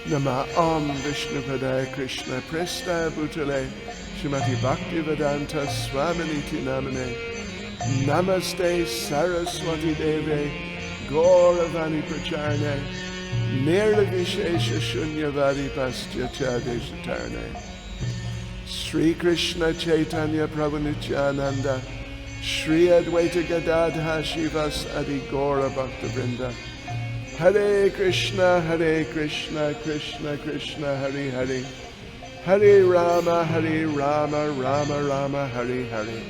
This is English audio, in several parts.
Nama Om Vishnupadaya Krishna Presta Bhutale Srimati Bhaktivedanta Swaminiti Namane Namaste Saraswati Deve Gauravani Pracharne Nirvishesha Shunyavadi Pastya Chadeshatarne Sri Krishna Chaitanya Prabhu Nityananda Shri Advaita Gadadha Shivas Adi Gaura Bhakta Vrinda Hare Krishna, Krishna Krishna, Hare Hare, Hare Rama, Rama Rama, Hare Hare.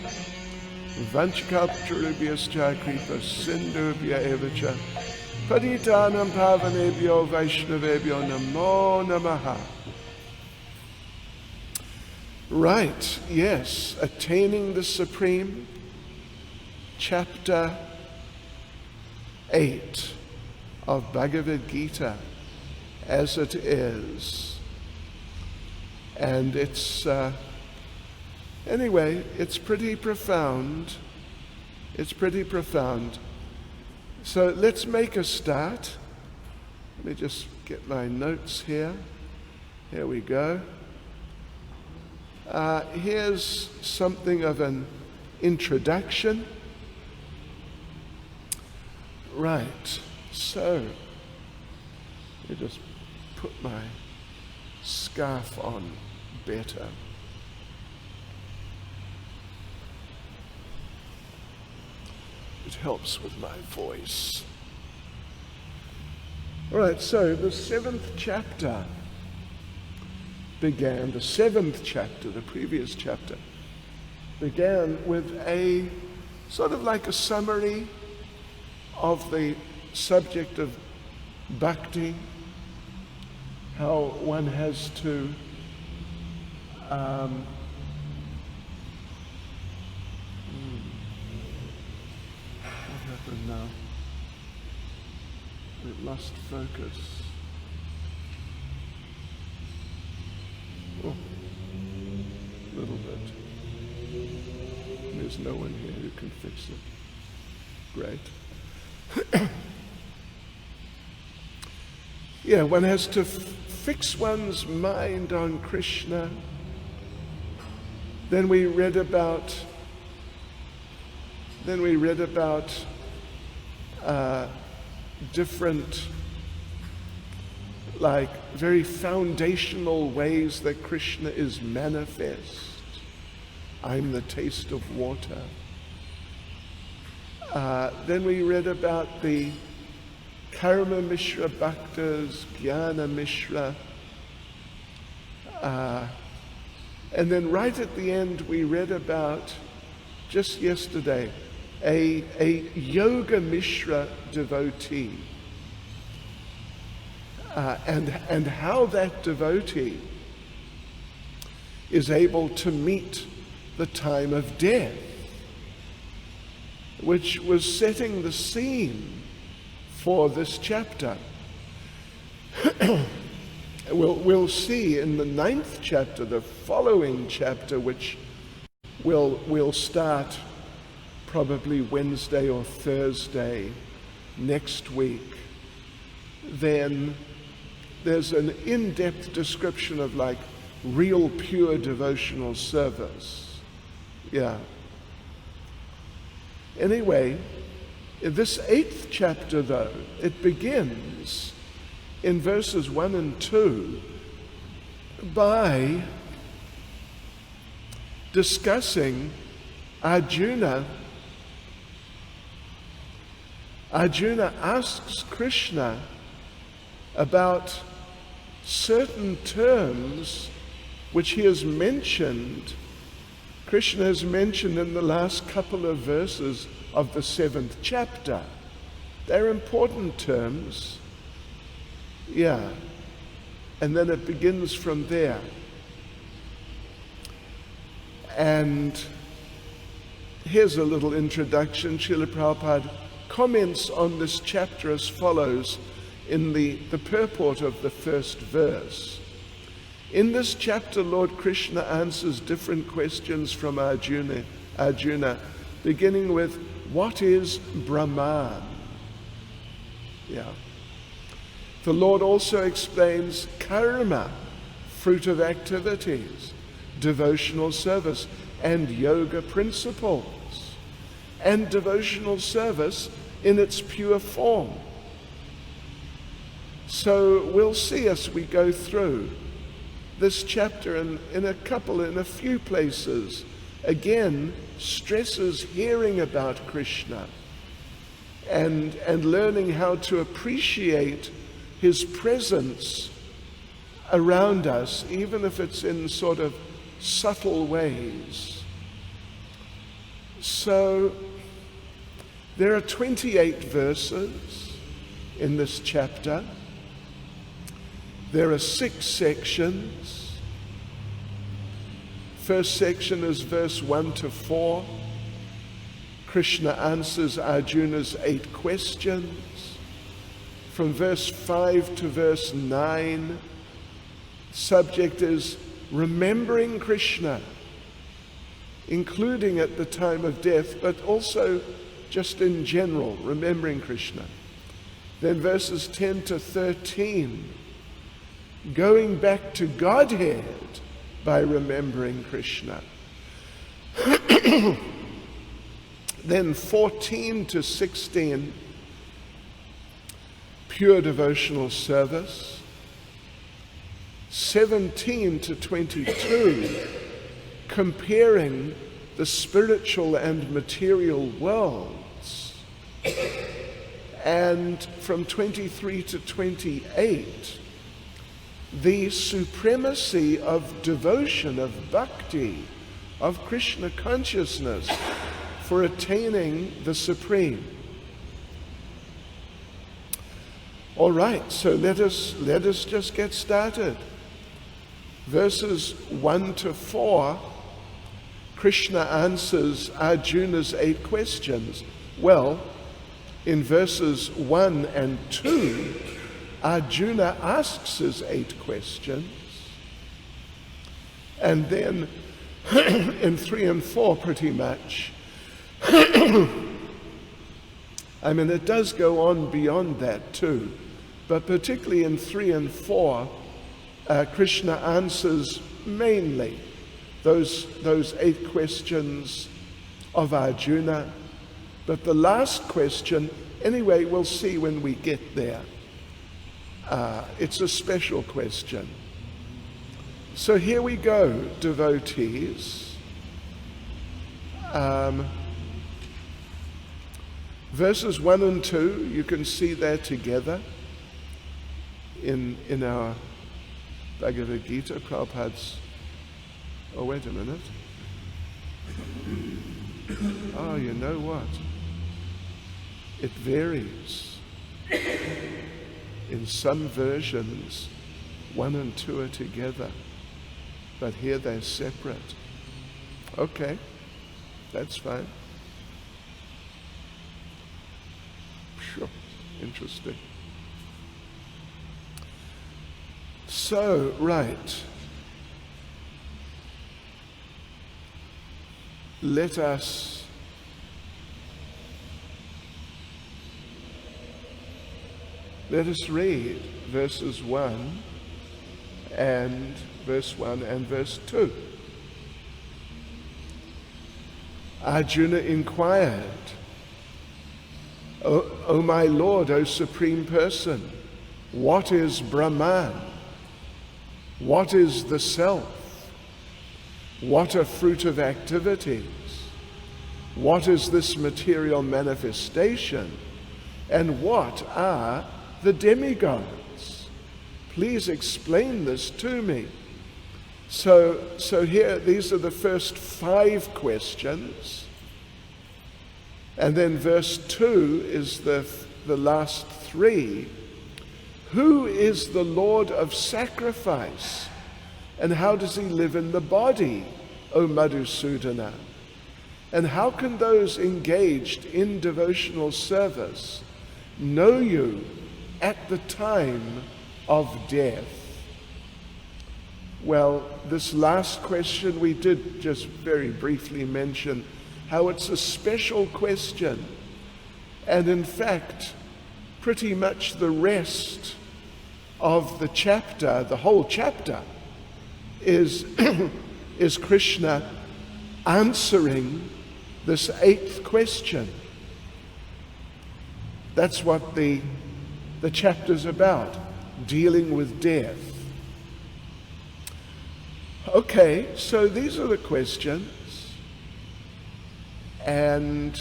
Vanchakaptarubhyascha kripa sindhubhya evacha, Patitanam pavanebhyo vaishnavebhyo namo namaha. Right, yes, Attaining the Supreme, chapter 8. Of Bhagavad Gita as it is. And it's, anyway, it's pretty profound. It's pretty profound. So let's make a start. Let me just get my notes here. Here we go. Here's something of an introduction. Right. So, let me just put my scarf on better. It helps with my voice. All right, so the 7th chapter began, the previous chapter, began with a sort of like a summary of the subject of bhakti, how one has to what happened now? It lost focus. Oh, a little bit. There's no one here who can fix it. Great. Yeah, one has to fix one's mind on Krishna. Then we read about different, like very foundational ways that Krishna is manifest. I'm the taste of water. Then we read about the Karma Mishra Bhaktas, Jnana Mishra. And then right at the end we read about, just yesterday, a Yoga Mishra devotee. And how that devotee is able to meet the time of death, which was setting the scene for this chapter. We'll see in the 9th chapter, the following chapter, which we'll start probably Wednesday or Thursday next week. Then there's an in-depth description of like real pure devotional service. Yeah. Anyway, this 8th chapter, though, it begins in verses 1 and 2 by discussing Arjuna. Arjuna asks Krishna about certain terms which he has mentioned, Krishna has mentioned in the last couple of verses of the 7th chapter. They're important terms. Yeah. And then it begins from there. And here's a little introduction. Srila Prabhupada comments on this chapter as follows in the purport of the first verse. In this chapter, Lord Krishna answers different questions from Arjuna, beginning with, what is Brahman? Yeah. The Lord also explains karma, fruit of activities, devotional service, and yoga principles, and devotional service in its pure form. So we'll see as we go through this chapter in a few places, again, stresses hearing about Krishna and learning how to appreciate his presence around us, even if it's in sort of subtle ways. So there are 28 verses in this chapter. There are 6 sections. First section is verse 1 to 4. Krishna answers Arjuna's 8 questions. From verse 5 to verse 9, subject is remembering Krishna, including at the time of death, but also just in general, remembering Krishna. Then verses 10 to 13, going back to Godhead by remembering Krishna. Then 14 to 16, pure devotional service. 17 to 22, comparing the spiritual and material worlds. And from 23 to 28, the supremacy of devotion, of bhakti, of Krishna consciousness for attaining the Supreme. All right, so let us just get started. Verses 1 to 4, Krishna answers Arjuna's 8 questions. Well, in verses 1 and 2, Arjuna asks his 8 questions. And then in 3 and 4, pretty much, I mean, it does go on beyond that too, but particularly in 3 and 4, Krishna answers mainly those 8 questions of Arjuna. But the last question, anyway, we'll see when we get there. It's a special question. So here we go, devotees. Verses 1 and 2, you can see there together in our Bhagavad Gita, Prabhupada's. Oh, wait a minute. Oh, you know what? It varies. In some versions, 1 and 2 are together, but here they're separate. Okay, that's fine. Sure, interesting. So, right. Let us read verses 1 and verse 2. Arjuna inquired, O my Lord, O Supreme Person, what is Brahman? What is the Self? What are fruit of activities? What is this material manifestation? And what are the demigods? Please explain this to me. So here, these are the first 5 questions. And then verse 2 is the last 3. Who is the Lord of sacrifice? And how does he live in the body, O Madhusudana? And how can those engaged in devotional service know you at the time of death? Well, this last question we did just very briefly mention how it's a special question. And in fact, pretty much the rest of the chapter, the whole chapter, is, is Krishna answering this 8th question. That's what the chapter's about, dealing with death. Okay, so these are the questions, and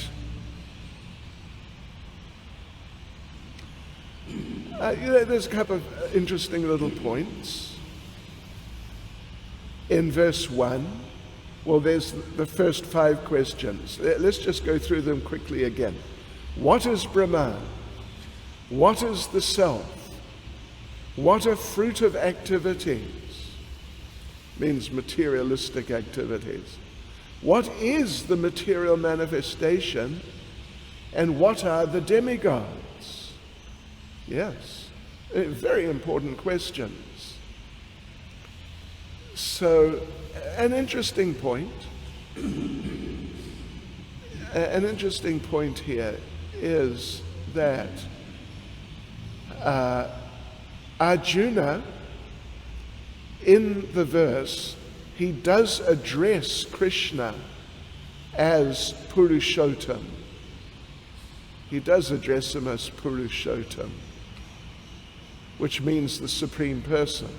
there's a couple of interesting little points. In verse 1, well, there's the first 5 questions. Let's just go through them quickly again. What is Brahman? What is the self? What are fruit of activities? Means materialistic activities. What is the material manifestation? And what are the demigods? Yes, very important questions. So, an interesting point here is that Arjuna, in the verse, he does address Krishna as Purushottam. He does address him as Purushottam, which means the Supreme Person.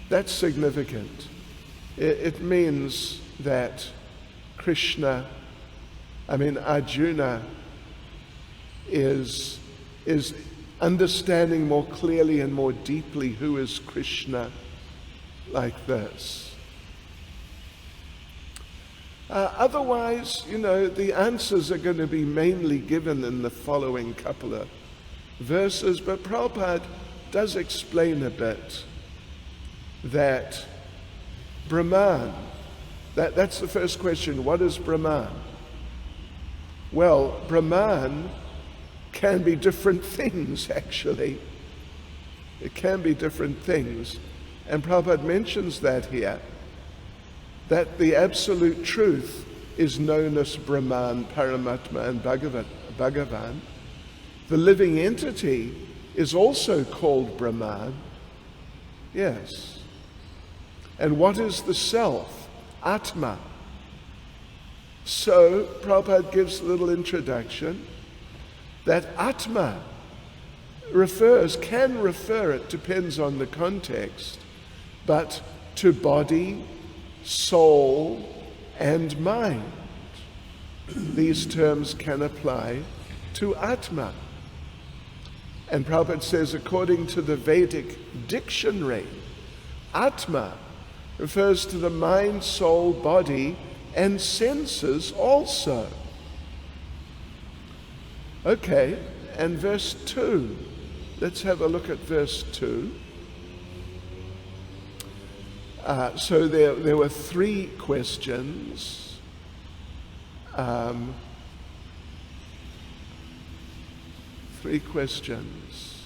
That's significant. It means that Arjuna is understanding more clearly and more deeply who is Krishna like this. Otherwise, the answers are going to be mainly given in the following couple of verses, but Prabhupada does explain a bit that Brahman, that's the first question. What is Brahman? Well, Brahman can be different things, actually. It can be different things. And Prabhupada mentions that here, that the absolute truth is known as Brahman, Paramatma, and Bhagavan. The living entity is also called Brahman. Yes. And what is the self? Atma. So Prabhupada gives a little introduction that Atma can refer, it depends on the context, but to body, soul, and mind. These terms can apply to Atma. And Prabhupada says, according to the Vedic dictionary, Atma refers to the mind, soul, body, and senses also. Okay, and verse 2. Let's have a look at verse 2. So there were 3 questions. 3 questions.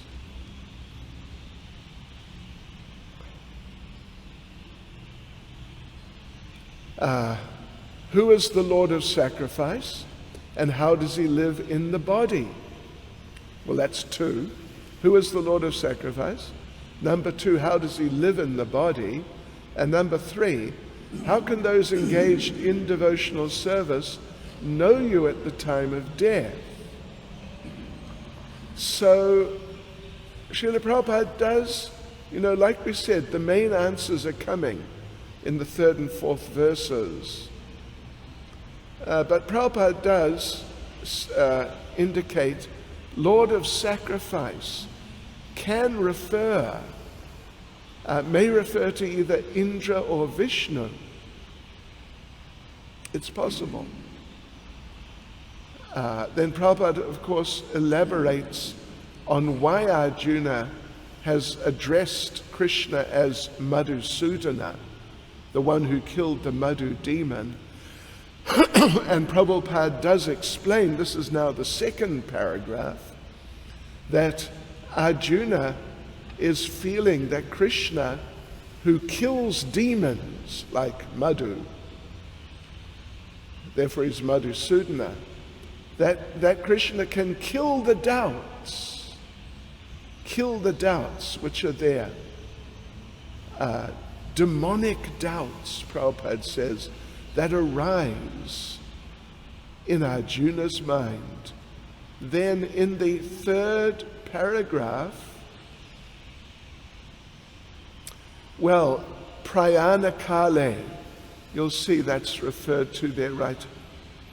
Who is the Lord of sacrifice, and how does he live in the body? Well, that's 2. Who is the Lord of sacrifice? Number 2, how does he live in the body? And number 3, how can those engaged in devotional service know you at the time of death? So, Srila Prabhupada does, like we said, the main answers are coming in the 3rd and 4th verses. But Prabhupada does indicate Lord of sacrifice can may refer to either Indra or Vishnu. It's possible. Then Prabhupada, of course, elaborates on why Arjuna has addressed Krishna as Madhusudana, the one who killed the Madhu demon. And Prabhupada does explain, this is now the 2nd paragraph, that Arjuna is feeling that Krishna, who kills demons like Madhu, therefore he's Madhusudana, that Krishna can kill the doubts which are there. Demonic doubts, Prabhupada says, that arise in Arjuna's mind. Then in the third paragraph, well, prayana kale, you'll see that's referred to there right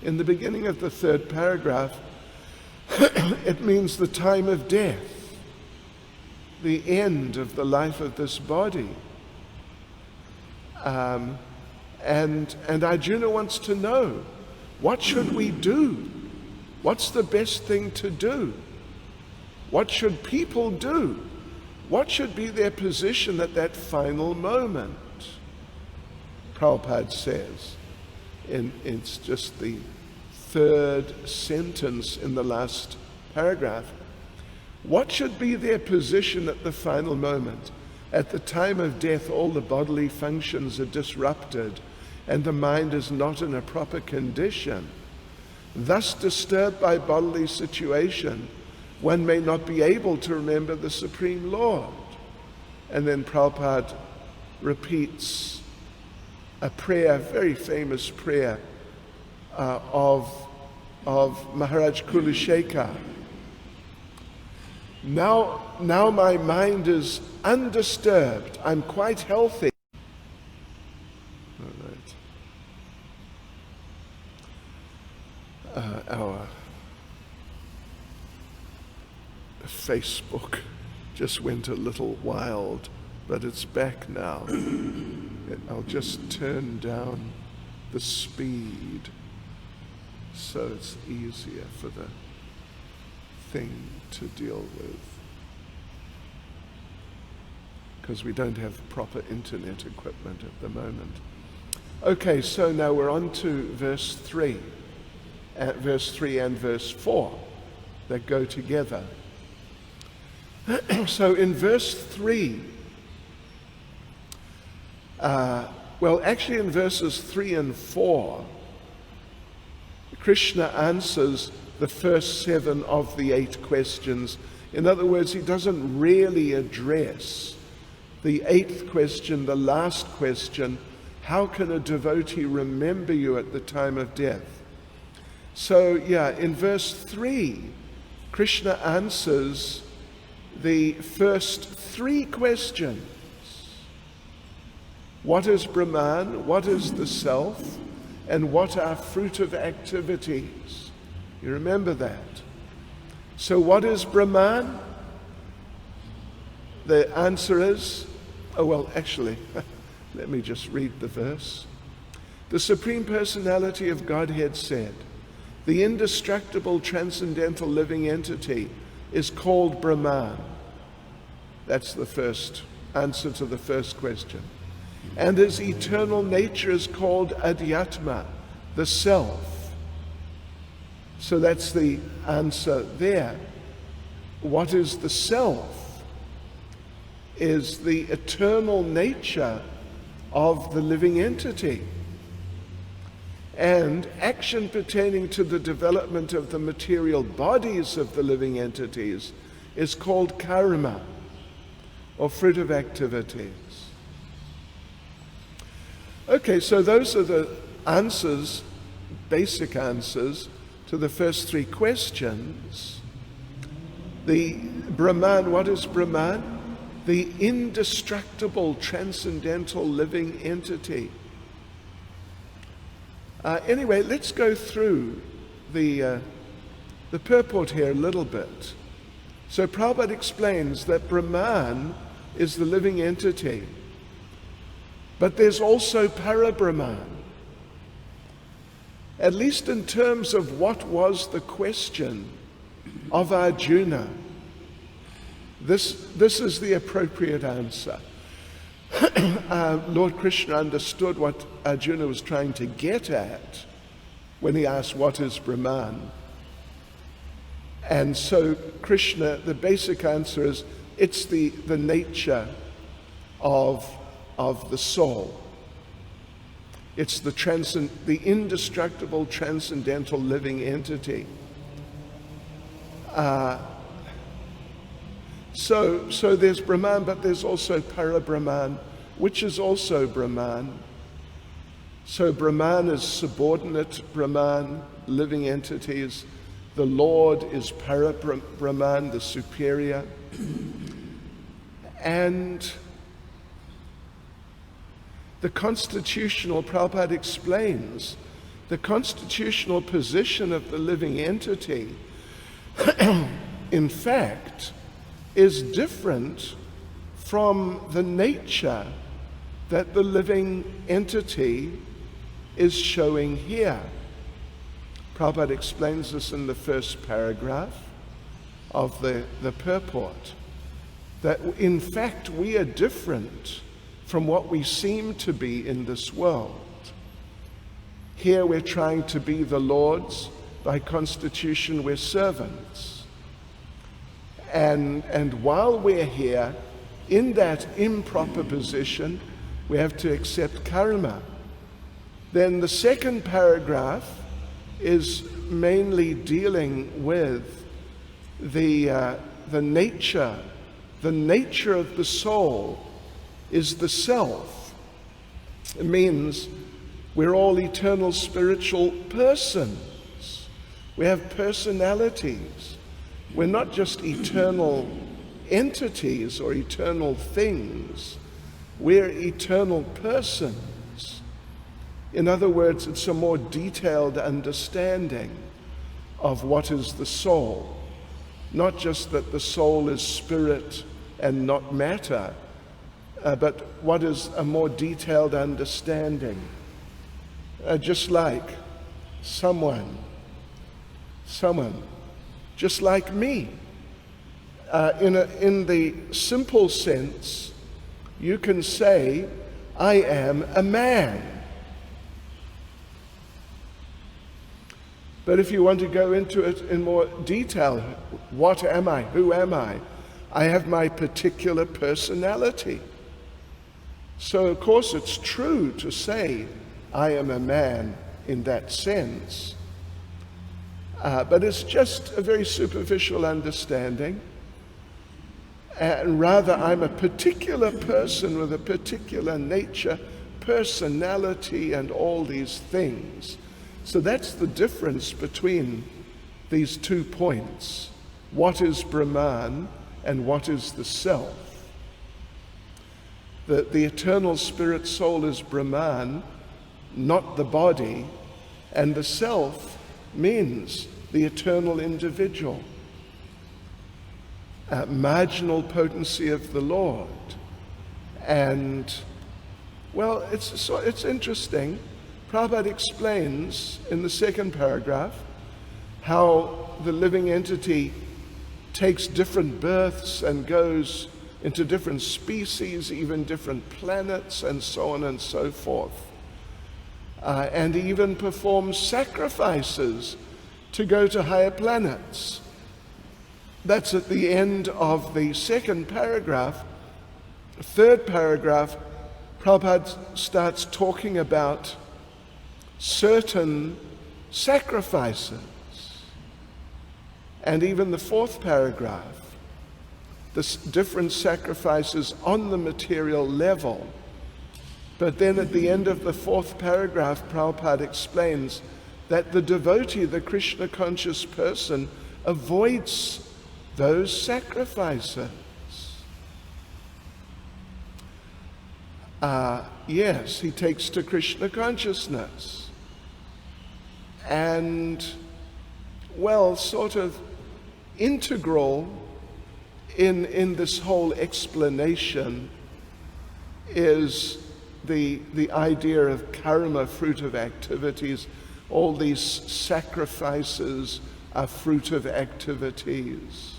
in the beginning of the third paragraph. It means the time of death, the end of the life of this body. And Arjuna wants to know, what should we do? What's the best thing to do? What should people do? What should be their position at that final moment? Prabhupada says, it's just the third sentence in the last paragraph. What should be their position at the final moment? At the time of death, all the bodily functions are disrupted and the mind is not in a proper condition. Thus disturbed by bodily situation, one may not be able to remember the Supreme Lord. And then Prabhupada repeats a prayer, a very famous prayer of Maharaj Kulashekar. Now my mind is undisturbed. I'm quite healthy. All right. Our Facebook just went a little wild, but it's back now. I'll just turn down the speed so it's easier for the thing to deal with, because we don't have proper internet equipment at the moment. Okay, so now we're on to verse 3 and verse 4 that go together. So in verse 3, actually in verses 3 and 4, Krishna answers the first 7 of the 8 questions. In other words, he doesn't really address the 8th question, the last question, how can a devotee remember you at the time of death? So, in verse 3, Krishna answers the first 3 questions. What is Brahman? What is the self? And what are fruitive activities? You remember that. So what is Brahman? The answer is, let me just read the verse. The Supreme Personality of Godhead said, the indestructible transcendental living entity is called Brahman. That's the first answer to the first question. And his eternal nature is called Adhyatma, the self. So that's the answer there. What is the self? Is the eternal nature of the living entity. And action pertaining to the development of the material bodies of the living entities is called karma, or fruit of activities. Okay, so those are the answers, basic answers, to the first 3 questions. The Brahman, what is Brahman? The indestructible, transcendental living entity. Anyway, let's go through the purport here a little bit. So Prabhupada explains that Brahman is the living entity, but there's also Parabrahman. At least in terms of what was the question of Arjuna, this is the appropriate answer. Lord Krishna understood what Arjuna was trying to get at when he asked, what is Brahman? And so Krishna, the basic answer is, it's the nature of the soul. It's the indestructible, transcendental living entity. So there's Brahman, but there's also Para-Brahman, which is also Brahman. So Brahman is subordinate Brahman, living entities. The Lord is Para-Brahman, the superior. And the constitutional, Prabhupada explains, the constitutional position of the living entity, in fact, is different from the nature that the living entity is showing here. Prabhupada explains this in the first paragraph of the purport, that in fact we are different from what we seem to be in this world. Here we're trying to be the Lord's, by constitution we're servants. And while we're here, in that improper position, we have to accept karma. Then the second paragraph is mainly dealing with the nature. The nature of the soul is the self. It means we're all eternal spiritual persons. We have personalities. We're not just eternal entities or eternal things. We're eternal persons. In other words, it's a more detailed understanding of what is the soul. Not just that the soul is spirit and not matter, but what is a more detailed understanding. Just like someone, just like me. In the simple sense, you can say, I am a man. But if you want to go into it in more detail, what am I? Who am I? I have my particular personality. So of course it's true to say I am a man in that sense. But it's just a very superficial understanding. And rather I'm a particular person with a particular nature, personality, and all these things. So that's the difference between these 2 points. What is Brahman and what is the self? The eternal spirit soul is Brahman, not the body, and the self means the eternal individual. Marginal potency of the Lord. And, well, it's interesting. Prabhupada explains in the second paragraph how the living entity takes different births and goes into different species, even different planets, and so on and so forth. And even performs sacrifices to go to higher planets. That's at the end of the second paragraph. Third paragraph, Prabhupada starts talking about certain sacrifices. And even the fourth paragraph, the different sacrifices on the material level. But then at the end of the fourth paragraph, Prabhupada explains that the devotee, the Krishna conscious person, avoids those sacrifices. Yes, he takes to Krishna consciousness. And, well, sort of integral in this whole explanation is the idea of karma, fruit of activities. All these sacrifices are fruit of activities.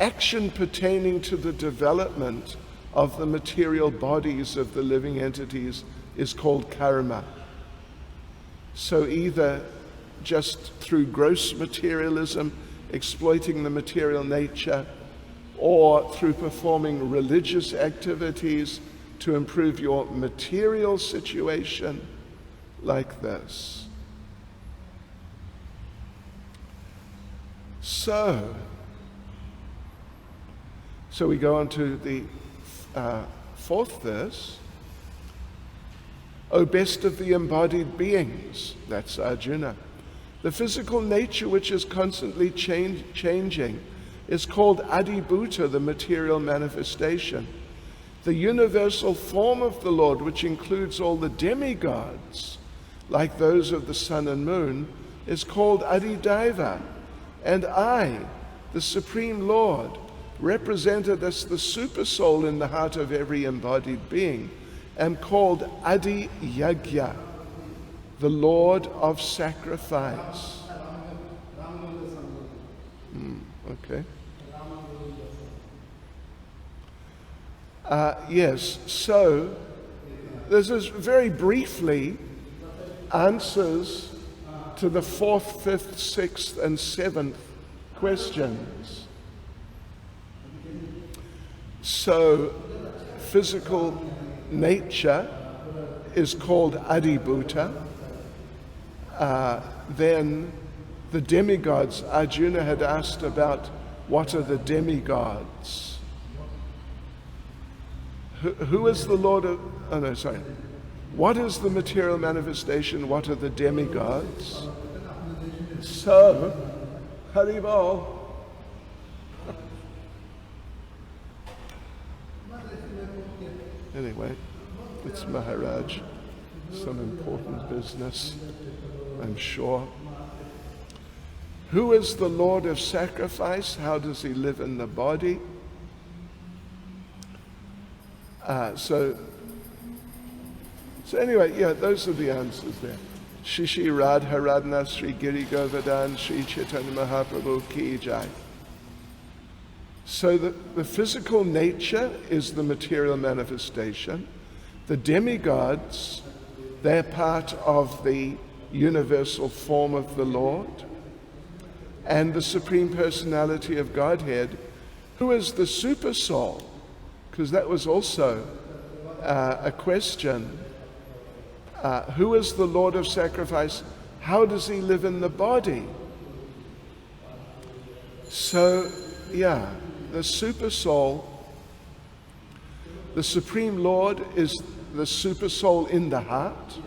Action pertaining to the development of the material bodies of the living entities is called karma. So either just through gross materialism, exploiting the material nature, or through performing religious activities to improve your material situation, like this. So we go on to the fourth verse. O best of the embodied beings, that's Arjuna, the physical nature which is constantly changing is called Adibhuta, the material manifestation. The universal form of the Lord, which includes all the demigods, like those of the sun and moon, is called Adidaiva. And I, the Supreme Lord, represented as the supersoul in the heart of every embodied being, am called Adi Yagya, the Lord of sacrifice. Okay. Yes, so this is very briefly answers to the 4th, 5th, 6th, and 7th questions. So, physical nature is called Adibhuta. Then the demigods, Arjuna had asked about what are the demigods. Who is the Lord of, what is the material manifestation? What are the demigods? So, Haribol. Anyway, it's Maharaj. Some important business, I'm sure. Who is the Lord of sacrifice? How does he live in the body? So anyway, yeah, those are the answers there. Shishi Radha Radhana Sri Giri Govardhan Sri Chaitanya Mahaprabhu Ki Jai. So the physical nature is the material manifestation. The demigods, they're part of the universal form of the Lord. And the Supreme Personality of Godhead, who is the super soul, because that was also a question. Who is the Lord of sacrifice? How does he live in the body? So, yeah, the super soul, the Supreme Lord is the super soul in the heart.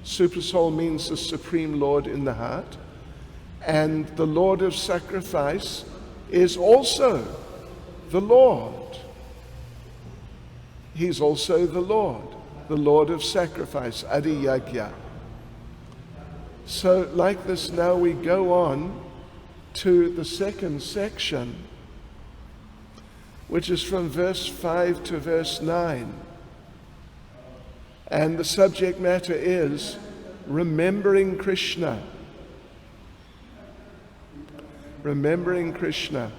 Super soul means the Supreme Lord in the heart. And the Lord of sacrifice is also the Lord. He's also the Lord of sacrifice, Adi Yagya. So like this now we go on to the second section, which is from verse 5 to verse 9. And the subject matter is remembering Krishna. Remembering Krishna.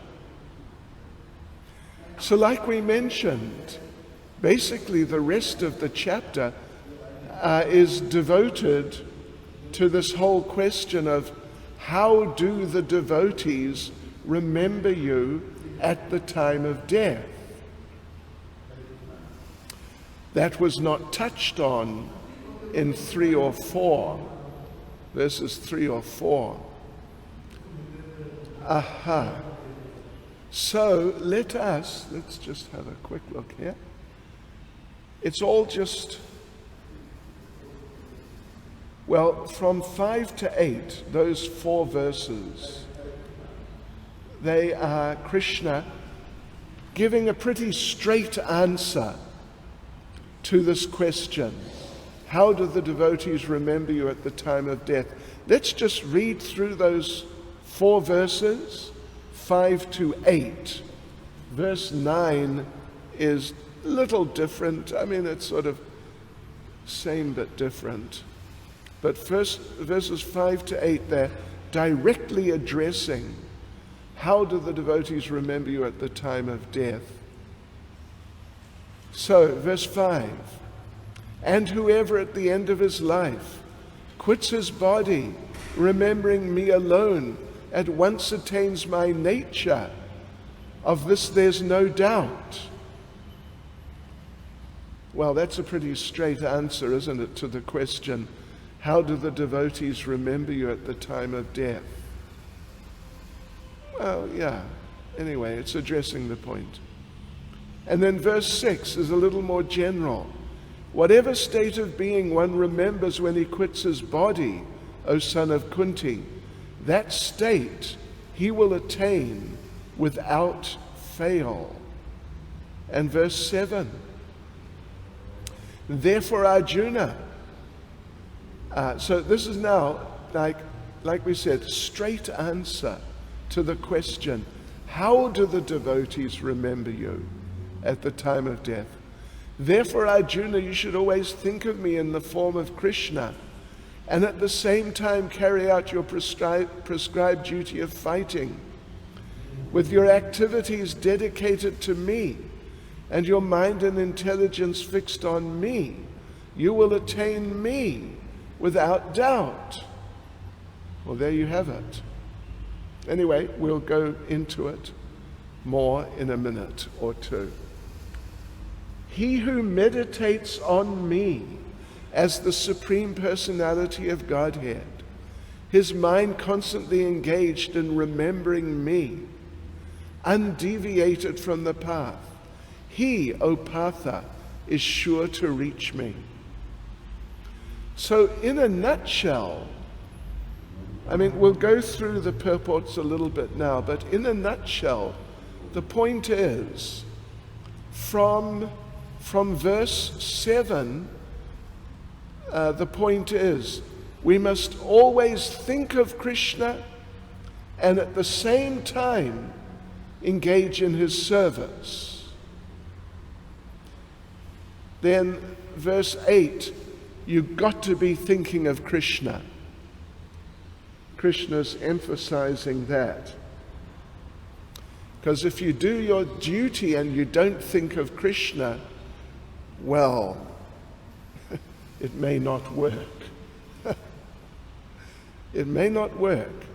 So like we mentioned, basically the rest of the chapter is devoted to this whole question of how do the devotees remember you at the time of death. That was not touched on in 3 or 4, verses 3 or 4. Aha. So let's just have a quick look here. It's all just, well, from 5 to 8, those 4 verses, they are Krishna giving a pretty straight answer to this question. How do the devotees remember you at the time of death? Let's just read through those 4 verses, 5 to 8. Verse 9 is a little different. I mean, it's sort of same but different. But first, verses 5 to 8, they're directly addressing how do the devotees remember you at the time of death. So, verse 5, and whoever at the end of his life quits his body, remembering me alone, at once attains my nature. Of this there's no doubt. Well, that's a pretty straight answer, isn't it, to the question, how do the devotees remember you at the time of death? Well, yeah. Anyway, it's addressing the point. And then verse 6 is a little more general. Whatever state of being one remembers when he quits his body, O son of Kunti, that state he will attain without fail. And verse 7, therefore Arjuna, so this is now, like we said, straight answer to the question, how do the devotees remember you at the time of death? Therefore, Arjuna, you should always think of me in the form of Krishna, and at the same time carry out your prescribed duty of fighting. With your activities dedicated to me, and your mind and intelligence fixed on me, you will attain me without doubt. Well, there you have it. Anyway, we'll go into it more in a minute or two. He who meditates on me as the Supreme Personality of Godhead, his mind constantly engaged in remembering me, undeviated from the path, he, O Partha, is sure to reach me. So in a nutshell, I mean, we'll go through the purports a little bit now, but in a nutshell, the point is, from verse 7, the point is, we must always think of Krishna and at the same time engage in his service. Then verse 8, you've got to be thinking of Krishna. Krishna's emphasizing that. Because if you do your duty and you don't think of Krishna, well, it may not work. It may not work.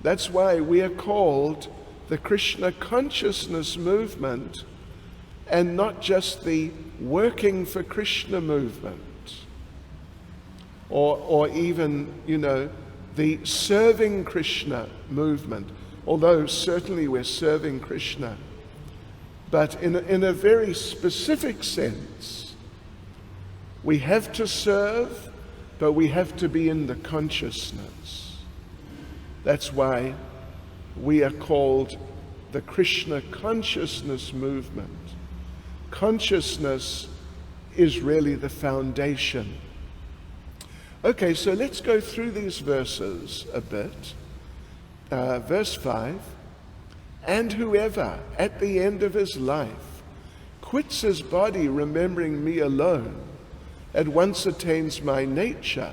That's why we are called the Krishna consciousness movement and not just the working for Krishna movement. Or even, the serving Krishna movement. Although certainly we're serving Krishna. But in a very specific sense, we have to serve, but we have to be in the consciousness. That's why we are called the Krishna consciousness movement. Consciousness is really the foundation. Okay, so let's go through these verses a bit. Verse 5, and whoever at the end of his life quits his body remembering me alone, at once attains my nature.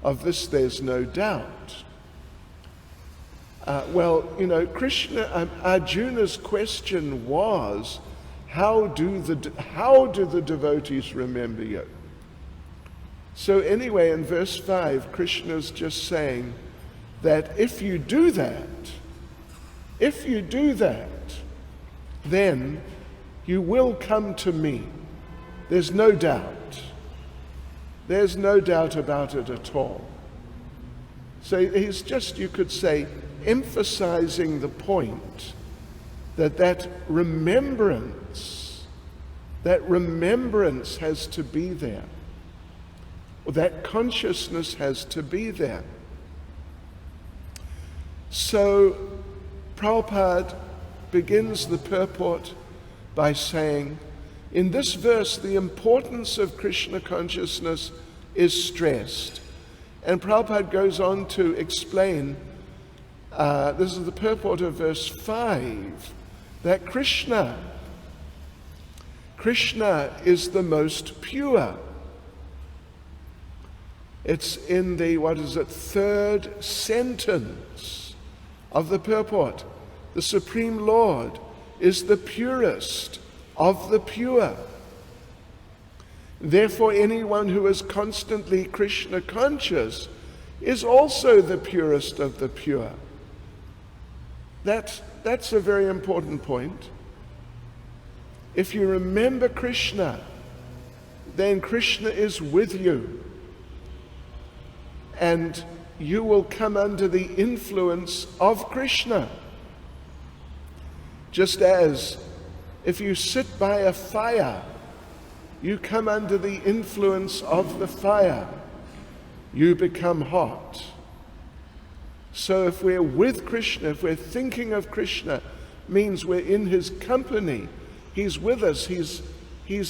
Of this there's no doubt. Krishna, Arjuna's question was, how do the devotees remember you? So anyway, in verse 5, Krishna's just saying that if you do that, then you will come to me. There's no doubt. There's no doubt about it at all. So he's just, you could say, emphasizing the point that remembrance has to be there. That consciousness has to be there. So Prabhupada begins the purport by saying, in this verse, the importance of Krishna consciousness is stressed. And Prabhupada goes on to explain, this is the purport of verse 5, that Krishna is the most pure. It's in the, third sentence of the purport. The Supreme Lord is the purest of the pure. Therefore, anyone who is constantly Krishna conscious is also the purest of the pure. That's a very important point. If you remember Krishna, then Krishna is with you. And you will come under the influence of Krishna. Just as if you sit by a fire, you come under the influence of the fire, you become hot. So if we're with Krishna, if we're thinking of Krishna, means we're in his company. He's with us. He's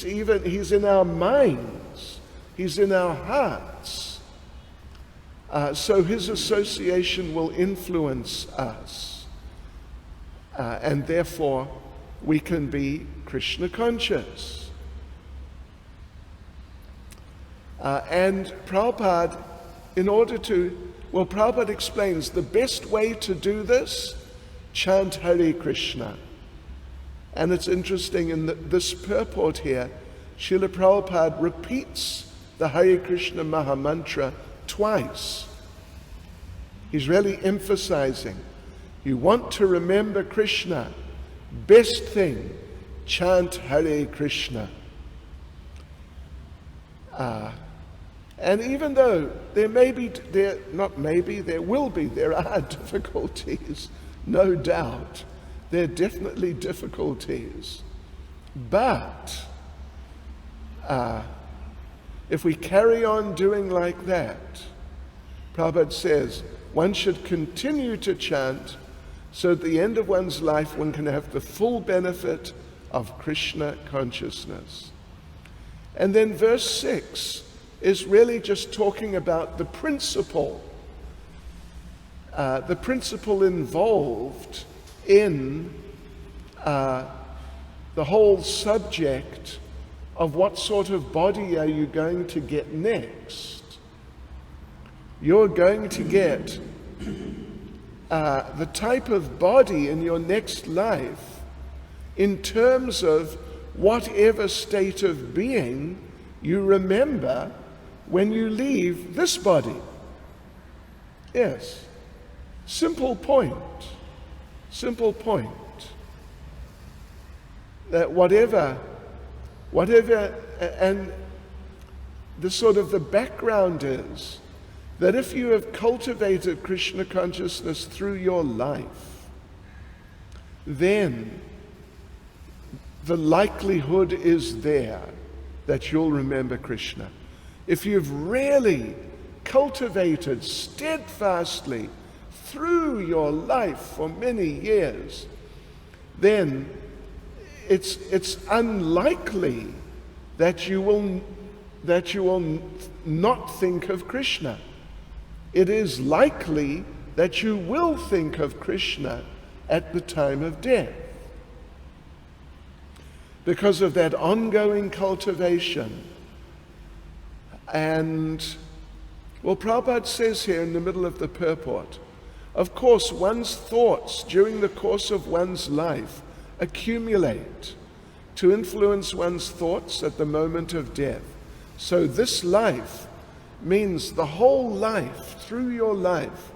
in our minds. He's in our hearts. So his association will influence us. And therefore, we can be Krishna conscious. And Prabhupada, Prabhupada explains the best way to do this, chant Hare Krishna. And it's interesting, in this purport here, Srila Prabhupada repeats the Hare Krishna Maha Mantra twice. He's really emphasizing, you want to remember Krishna, best thing, chant Hare Krishna. And even though there are difficulties, no doubt, there are definitely difficulties. But if we carry on doing like that, Prabhupada says, one should continue to chant, so at the end of one's life one can have the full benefit of Krishna consciousness. And then verse 6 is really just talking about the principle involved in the whole subject of what sort of body are you going to get next. You're going to get the type of body in your next life in terms of whatever state of being you remember when you leave this body. Yes. Simple point. That whatever, and the background is that if you have cultivated Krishna consciousness through your life, then the likelihood is there that you'll remember Krishna. If you've really cultivated steadfastly through your life for many years, then it's unlikely that you will not think of Krishna. It is likely that you will think of Krishna at the time of death, because of that ongoing cultivation. And, Prabhupada says here in the middle of the purport, of course, one's thoughts during the course of one's life accumulate to influence one's thoughts at the moment of death. So this life means the whole life, through your life,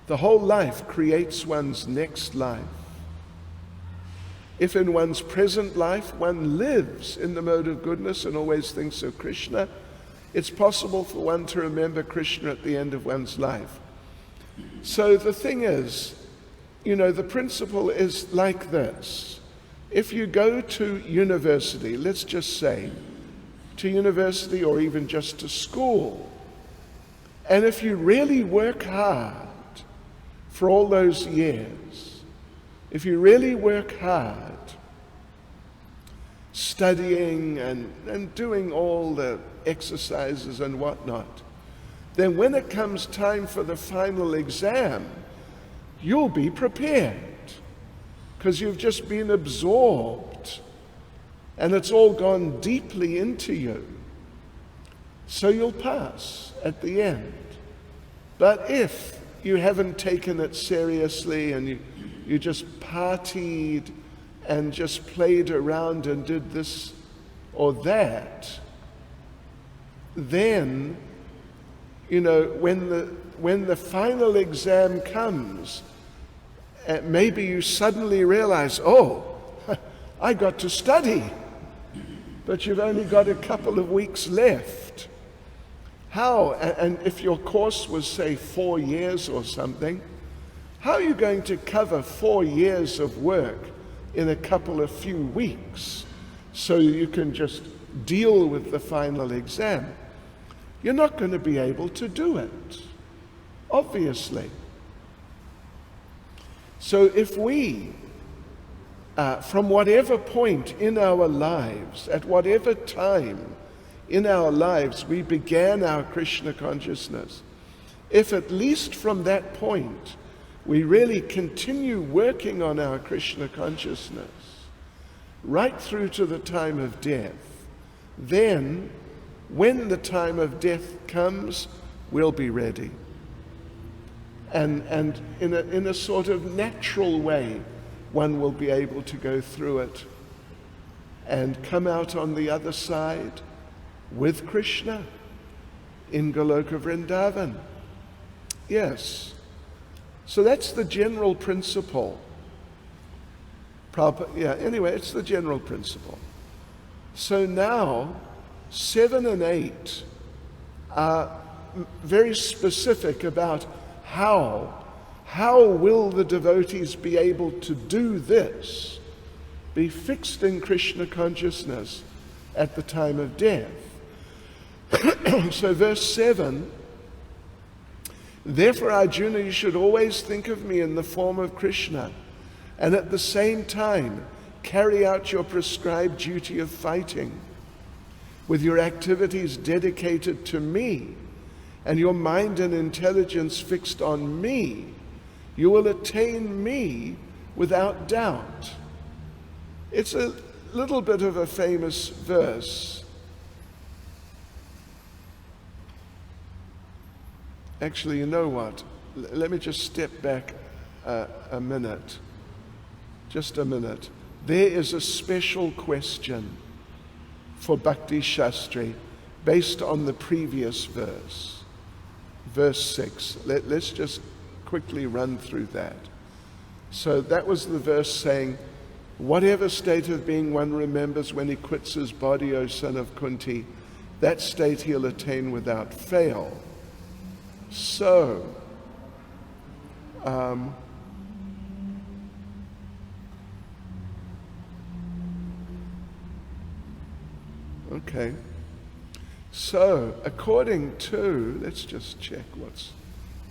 the whole life creates one's next life. If in one's present life one lives in the mode of goodness and always thinks of Krishna, it's possible for one to remember Krishna at the end of one's life. So the thing is, the principle is like this. If you go to university, let's just say, to university or even just to school, and if you really work hard for all those years, if you really work hard studying and doing all the exercises and whatnot, then when it comes time for the final exam, you'll be prepared, because you've just been absorbed and it's all gone deeply into you. So you'll pass at the end. But if you haven't taken it seriously and you just partied and just played around and did this or that, then, when the final exam comes, maybe you suddenly realize, I got to study, but you've only got a couple of weeks left. How? And if your course was, say, 4 years or something, how are you going to cover 4 years of work in a couple of few weeks so you can just deal with the final exam, you're not going to be able to do it, obviously. So if we, from whatever point in our lives, at whatever time in our lives we began our Krishna consciousness, if at least from that point we really continue working on our Krishna consciousness right through to the time of death, then when the time of death comes, we'll be ready. And in a sort of natural way, one will be able to go through it and come out on the other side with Krishna in Goloka Vrindavan. Yes. So that's the general principle. Anyway, it's the general principle. So now, 7 and 8 are very specific about how will the devotees be able to do this, be fixed in Krishna consciousness at the time of death. So verse 7, therefore Arjuna, you should always think of me in the form of Krishna, and at the same time carry out your prescribed duty of fighting with your activities dedicated to me and your mind and intelligence fixed on me. You will attain me without doubt. It's a little bit of a famous verse. Actually, you know what? Let me just step back a minute. Just a minute. There is a special question for Bhakti Shastri based on the previous verse, verse 6. Let's just quickly run through that. So that was the verse saying, whatever state of being one remembers when he quits his body, O son of Kunti, that state he'll attain without fail. So, okay. So, according to, let's just check what's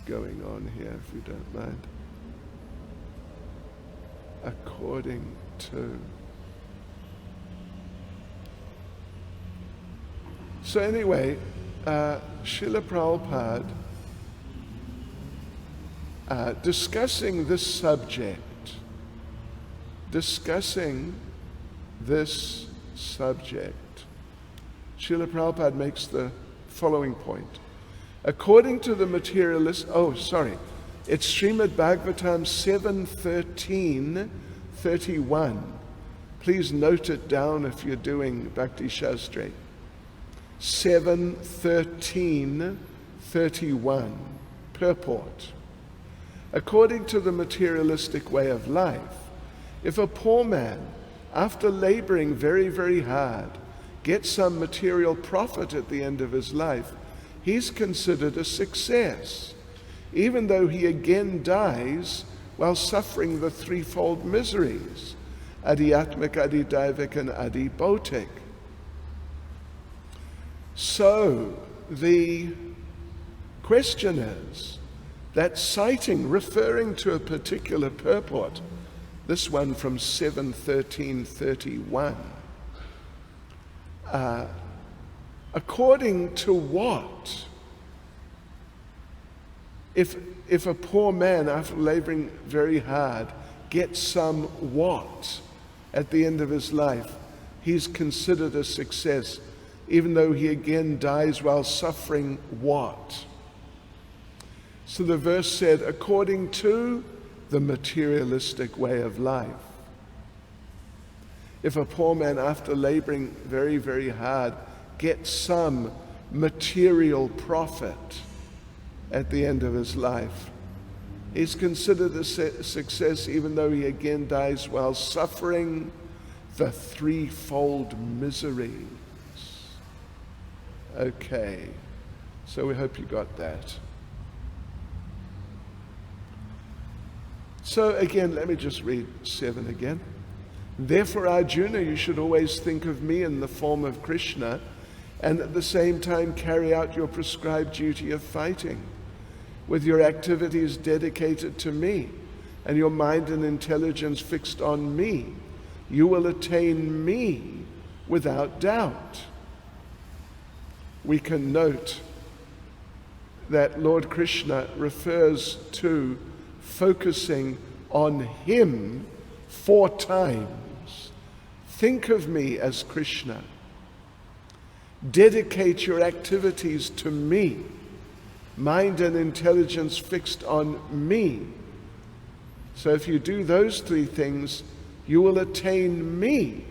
going on here, if you don't mind. According to. So anyway, Srila Prabhupada, discussing this subject, Srila Prabhupada makes the following point. According to the materialist, it's Srimad Bhagavatam 7:13-31. Please note it down if you're doing Bhakti Shastri. 7:13-31. Purport. According to the materialistic way of life, if a poor man, after laboring very, very hard, gets some material profit at the end of his life, he's considered a success, even though he again dies while suffering the threefold miseries, adhyatmik, adhidaivik, and adhibautik. So the question is that citing, referring to a particular purport, this one from 7:13-31, according to what? If a poor man, after laboring very hard, gets some what at the end of his life, he's considered a success, even though he again dies while suffering what? So the verse said, according to the materialistic way of life. If a poor man, after laboring very, very hard, gets some material profit at the end of his life, he's considered a success, even though he again dies while suffering the threefold miseries. Okay, so we hope you got that. So again, let me just read 7 again. Therefore, Arjuna, you should always think of me in the form of Krishna, and at the same time carry out your prescribed duty of fighting, with your activities dedicated to me, and your mind and intelligence fixed on me. You will attain me without doubt. We can note that Lord Krishna refers to focusing on him 4 times. Think of me as Krishna. Dedicate your activities to me. Mind and intelligence fixed on me. So if you do those 3 things, you will attain me.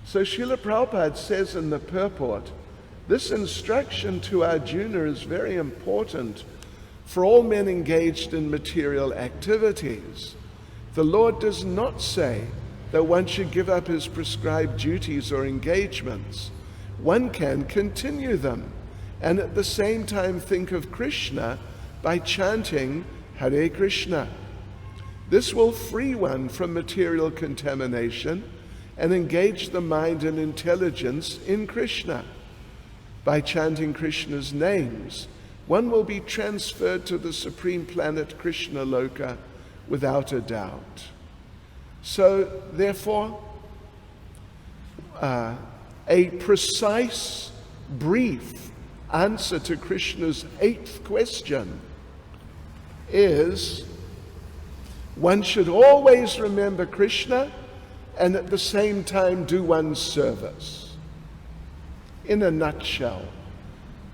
So Srila Prabhupada says in the purport, this instruction to Arjuna is very important for all men engaged in material activities. The Lord does not say that one should give up his prescribed duties or engagements. One can continue them and at the same time think of Krishna by chanting Hare Krishna. This will free one from material contamination and engage the mind and intelligence in Krishna. By chanting Krishna's names, one will be transferred to the supreme planet Krishna Loka without a doubt. So, therefore, a precise, brief answer to Krishna's 8th question is one should always remember Krishna and at the same time do one's service. In a nutshell,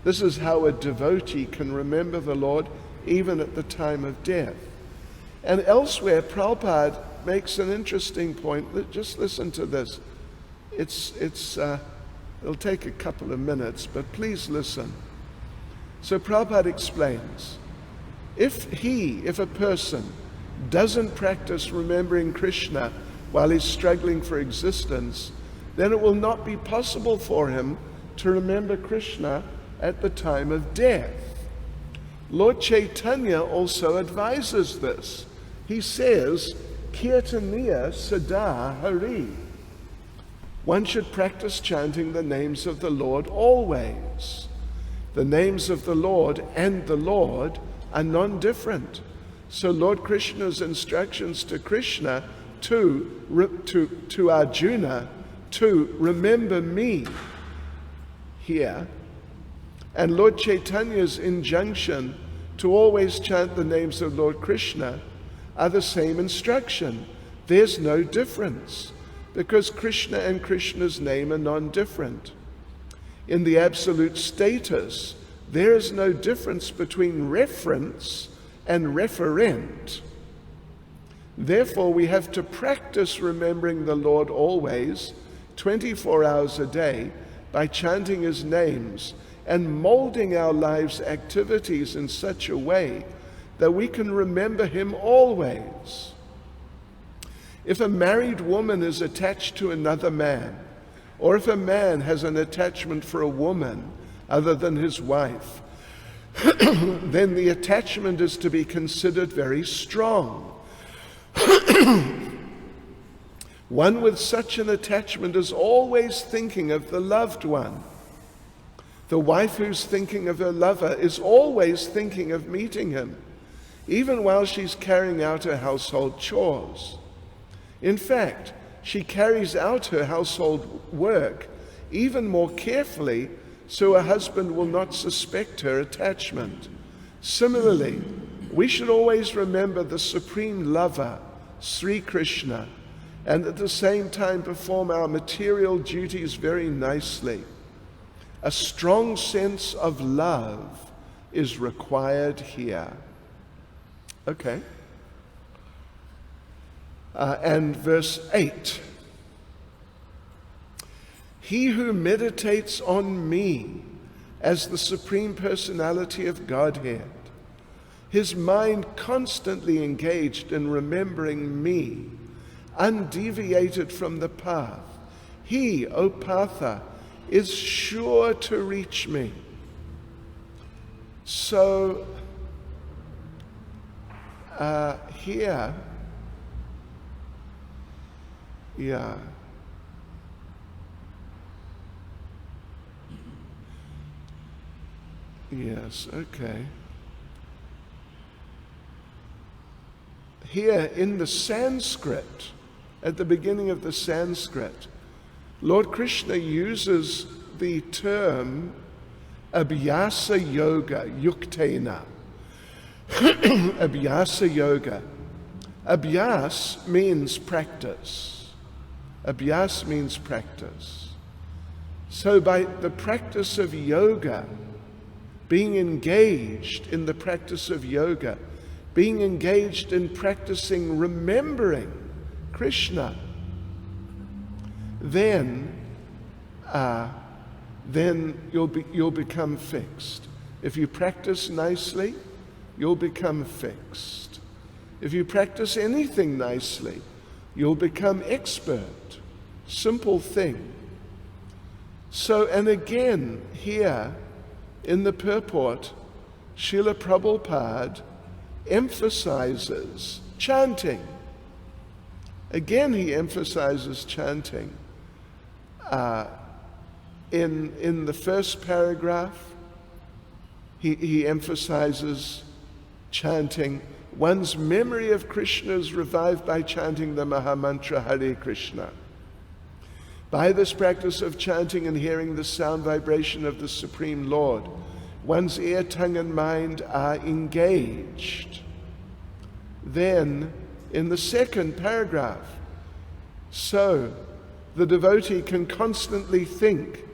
this is how a devotee can remember the Lord even at the time of death. And elsewhere, Prabhupada makes an interesting point. Just listen to this. It'll take a couple of minutes, but please listen. So Prabhupada explains, if a person doesn't practice remembering Krishna while he's struggling for existence, then it will not be possible for him to remember Krishna at the time of death. Lord Caitanya also advises this. He says, Kirtaniya Sada Hari. One should practice chanting the names of the Lord always. The names of the Lord and the Lord are non-different. So Lord Krishna's instructions to Krishna, to Arjuna, to remember me here, and Lord Chaitanya's injunction to always chant the names of Lord Krishna are the same instruction. There's no difference, because Krishna and Krishna's name are non-different. In the absolute status, there is no difference between reference and referent. Therefore, we have to practice remembering the Lord always, 24 hours a day, by chanting his names and molding our lives' activities in such a way that we can remember him always. If a married woman is attached to another man, or if a man has an attachment for a woman other than his wife, then the attachment is to be considered very strong. One with such an attachment is always thinking of the loved one. The wife who's thinking of her lover is always thinking of meeting him, even while she's carrying out her household chores. In fact, she carries out her household work even more carefully so her husband will not suspect her attachment. Similarly, we should always remember the supreme lover, Sri Krishna, and at the same time perform our material duties very nicely. A strong sense of love is required here. Okay. And verse 8. He who meditates on me as the Supreme Personality of Godhead, his mind constantly engaged in remembering me, undeviated from the path, he, O Partha, is sure to reach me. So, here, Yeah. Yes, okay. Here in the Sanskrit, at the beginning of the Sanskrit, Lord Krishna uses the term abhyasa yoga, yuktena. Abhyasa yoga. Abhyas means practice. Abhyas means practice. So by the practice of yoga, being engaged in the practice of yoga, being engaged in practicing remembering Krishna, then you'll become fixed. If you practice nicely, you'll become fixed. If you practice anything nicely, you'll become expert. Simple thing. So, and again, here in the purport, Srila Prabhupada emphasizes chanting. Again, he emphasizes chanting. In the first paragraph, he emphasizes chanting. One's memory of Krishna is revived by chanting the Mahamantra Hare Krishna. By this practice of chanting and hearing the sound vibration of the Supreme Lord, one's ear, tongue, and mind are engaged. Then, in the second paragraph, so the devotee can constantly think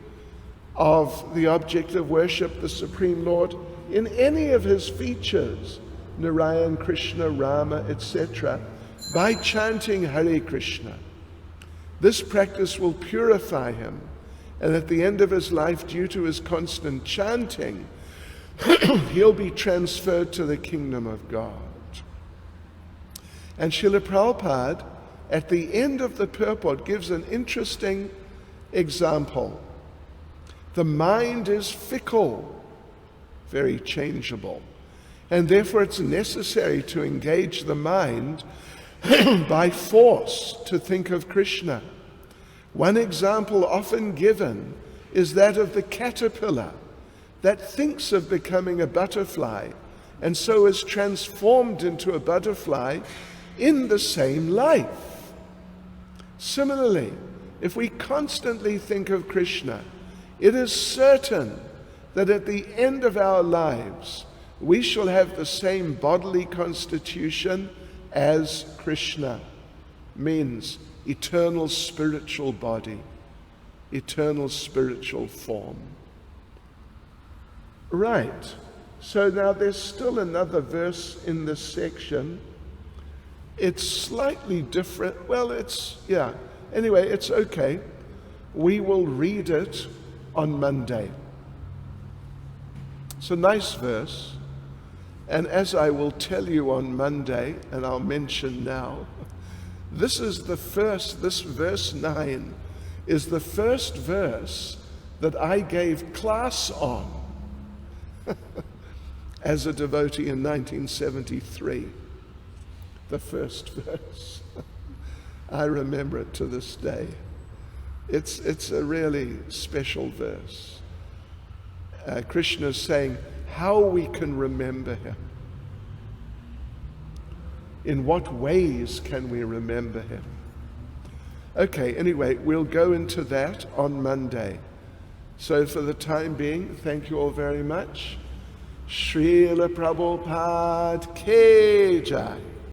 of the object of worship, the Supreme Lord, in any of his features, Narayan, Krishna, Rama, etc., by chanting Hare Krishna. This practice will purify him, and at the end of his life, due to his constant chanting, he'll be transferred to the kingdom of God. And Srila Prabhupada, at the end of the purport, gives an interesting example. The mind is fickle, very changeable, and therefore it's necessary to engage the mind by force to think of Krishna. One example often given is that of the caterpillar that thinks of becoming a butterfly and so is transformed into a butterfly in the same life. Similarly, if we constantly think of Krishna, it is certain that at the end of our lives we shall have the same bodily constitution as Krishna. Means eternal spiritual body, eternal spiritual form. Right, so now there's still another verse in this section. It's slightly different. Well, anyway, it's okay. We will read it on Monday. It's a nice verse. And as I will tell you on Monday, and I'll mention now, this verse 9 is the first verse that I gave class on as a devotee in 1973. The first verse. I remember it to this day. It's a really special verse. Krishna is saying how we can remember him. In what ways can we remember him? Okay, anyway, we'll go into that on Monday. So for the time being, thank you all very much. Srila Prabhupada Ki Jai.